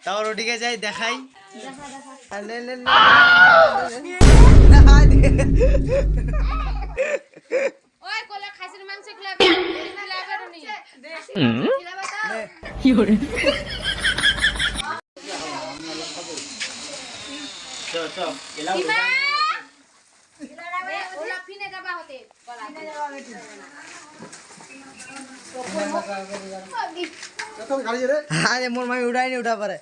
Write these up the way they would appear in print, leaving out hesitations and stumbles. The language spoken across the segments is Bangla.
তাও ওদিকে যাই দেখাই। আরে মোর মামি উঠাইনি উঠা পারে।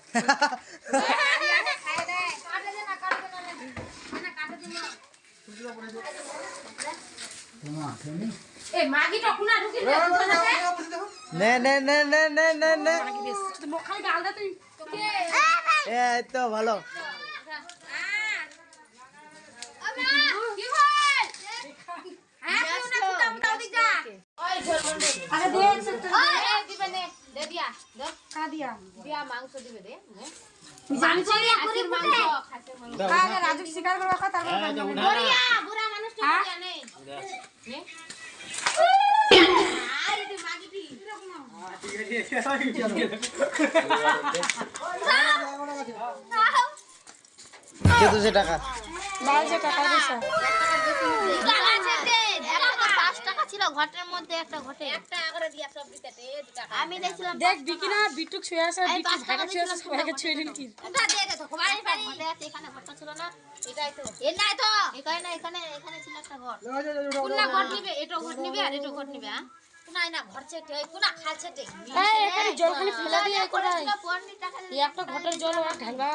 তো ভালো টাকা ঘটের মধ্যে একটা ঘটে আমি দেখছিলাম দেখ বিকিনা বিটুক ছুঁয়ে আসে বিকি ভাগা ছুঁয়ে আসে সবাইকে ছুঁয়ে নিল কি ওটা দিয়ে দে তো বাড়ি বাড়ি এখানে ঘরটা ছিল না এটাই তো এর নাই তো এখানে না এখানে ছিল একটা ঘর কোনটা ঘর নিবে এটা ঘর নিবে আর এটা ঘর নিবে হ্যাঁ কোনাই না ঘর ছেটে কোনা খাল ছেটে এই এখানে জল খালি ফেলা দিয়ে কোনাই একটা ঘটের জল আর ঢালবা